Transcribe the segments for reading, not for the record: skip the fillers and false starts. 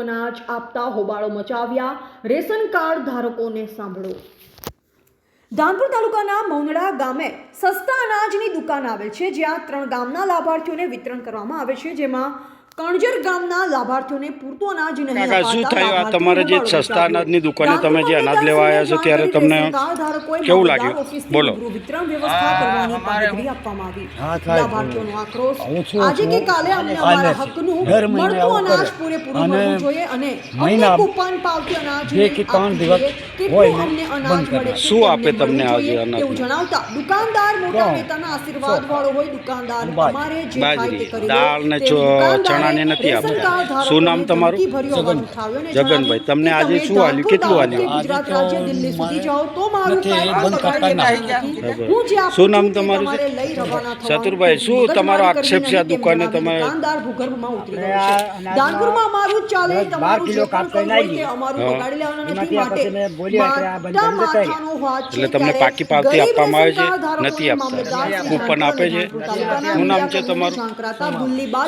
અનાજ આપતા હોબાળો મચાવ્યા રેશન કાર્ડ ધારકોને સાંભળો। ધાનપુર તાલુકાના મૌનડા ગામે સસ્તા અનાજની દુકાન આવેલ છે, જ્યાં 3 ગામના લાભાર્થીઓને વિતરણ કરવામાં આવે છે, જેમાં કણજર ગામના લાભાર્થીઓને પૂરતું અનાજ નહીં અપાતા શું થયું આ તમારે જે સસ્તા અનાજની દુકાને તમે જે અનાજ લેવા આવ્યા છો ત્યારે તમને કેવું લાગ્યું બોલો। વિતરણ વ્યવસ્થા કરવાની બાંહેધરી આપવામાં આવી। લાભાર્થીઓનો આક્રોશ આજે કે કાલે અમને અમારા હકનું મળતું અનાજ પૂરેપૂરું મળવું જોઈએ અને અમને કૂપન પાવતી અનાજ કેટલું અમને અનાજ મળે શું આપે તમને આજે અનાજ એવું જણાવતા દુકાનદાર મોટા નેતાના આશીર્વાદ વાળો હોય દુકાનદાર અમારે જે થાય તે કરી દાળ ને ચણાને નથી આપતા। શું નામ તમારું? જગનભાઈ। તમને આજે શું આલ્યું, કેટલું આલ્યું? ગુજરાત રાજ્ય દિલ્હી સુધી જાઓ તો મારું શું નામ તમારું? ચતુરભાઈ। શું તમારો આક્ષેપ છે આ દુકાને તમે? દુકાનદાર ભૂગર્ભમાં ઉતરી ગયો છે। દાનપુરમાં અમારું ચાલે, તમારું જે પણ કામ હોય તે અમારું બગાડી લેવાના નથી, માટે એટલે તમને પાકી પાવતી આપવામાં આવે છે, નથી આપતા, કૂપન આપે છે। શું નામ છે તમારું?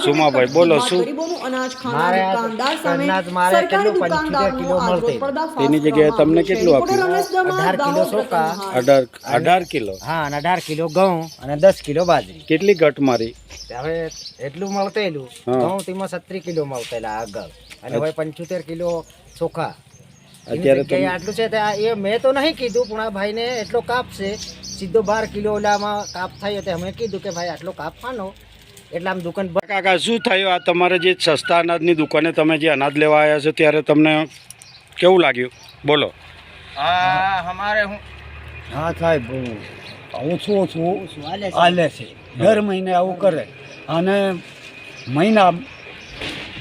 સુમાભાઈ। બોલો શું તેની જગ્યાએ તમને કેટલું આપ્યું? 18 કિલો ચોખા, 18 કિલો, હા, અને 18 કિલો ઘઉં અને 10 કિલો બાજરી। કેટલી ઘટ મારી? હવે એટલું મળતેલું ઘઉં તેમાં 36 કિલો મળતેલા આગળ, અને હવે 75 કિલો ચોખા। અત્યારે આટલું છે એ મેં તો નહીં કીધું, પણ આ ભાઈને એટલો કાપ છે, સીધો 12 કિલો ઓલામાં કાપ થાય તો અમે કીધું કે ભાઈ આટલો કાપ ખાનો, એટલે આમ દુકાન। કાકા શું થયું આ તમારે જે સસ્તા અનાજની દુકાને તમે જે અનાજ લેવા આવ્યા છો ત્યારે તમને કેવું લાગ્યું બોલો। અમારે હું હા સાહેબ, ઓછું હાલે છે, દર મહિને આવું કરે, અને મહિના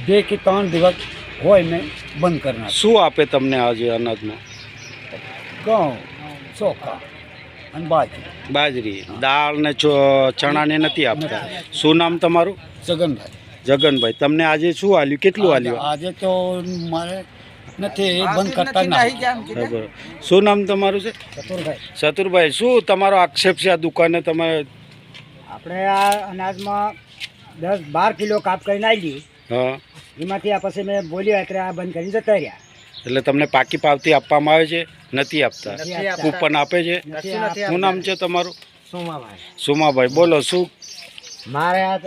2 કે 3 દિવસ હોય ને બંધ કરનાર। શું આપે તમને આજે અનાજમાં? ઘઉં, ચોખા અને બાજરી, દાળ ને ચણાને નથી આપતા। શું નામ તમારું? જગનભાઈ। જગનભાઈ। તમને આજે શું આલ્યું, કેટલું આલ્યું? આજે તો મારે નથી, બંધ કરતા ના। શું નામ તમારું છે? ચતુરભાઈ। ચતુરભાઈ। શું તમારો આક્ષેપ છે આ દુકાને તમે? આપણે આ અનાજમાં 10-12 કિલો કાપ કરીને આવી, હા, એમાંથી આ પછી મેં બોલ્યો એટલે આ બંધ કરીને જતા રહ્યા। એટલે તમને પાકી પાવતી આપવામાં આવે છે, નથી આપતા, કૂપન આપે છે? શું નામ છે તમારું? સુમાભાઈ। સુમાભાઈ। બોલો શું? મારે આ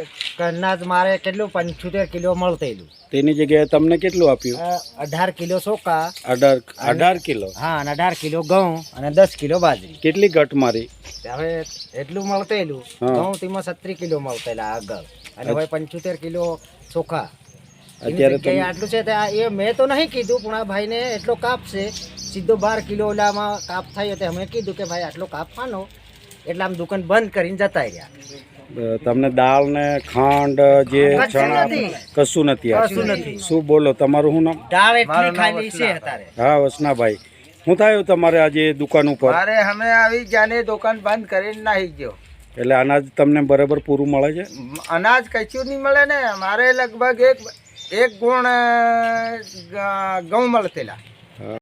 અનાજ મારે કેટલું 75 કિલો મળતેલું, તેની જગ્યાએ તમને કેટલું આપ્યું? 18 કિલો ચોખા, 18 કિલો, હા, અને 18 કિલો ઘઉં અને 10 કિલો બાજરી। કેટલી ઘટ મારી? હવે એટલું મળતેલું ઘઉં તેમાં 36 કિલો મળતેલા આગળ, અને હવે 75 કિલો ચોખા। અત્યારે આટલું છે એ મેં તો નહીં કીધું, પણ આ ભાઈને એટલો કાપ છે, સીધો 12 કિલો ઓલામાં કાપ થાય તો અમે કીધું કે ભાઈ આટલો કાપ ખાનો, એટલે આમ દુકાન બંધ કરીને જતા રહ્યા। તમને દાળ ને ખાંડ જે ચણા કશું નથી? શું બોલો તમારું શું નામ? દાળ એટલી ખાલી છે અત્યારે। હા, વસનાભાઈ। શું થયું તમારે આજે દુકાન ઉપર? અરે અમે આવી જાને દુકાન બંધ કરીને નાહી ગયો, એટલે અનાજ તમને બરાબર પૂરું મળે છે? અનાજ કશું નહીં મળે ને, મારે લગભગ એક ગુણ ઘઉં મળતેલા।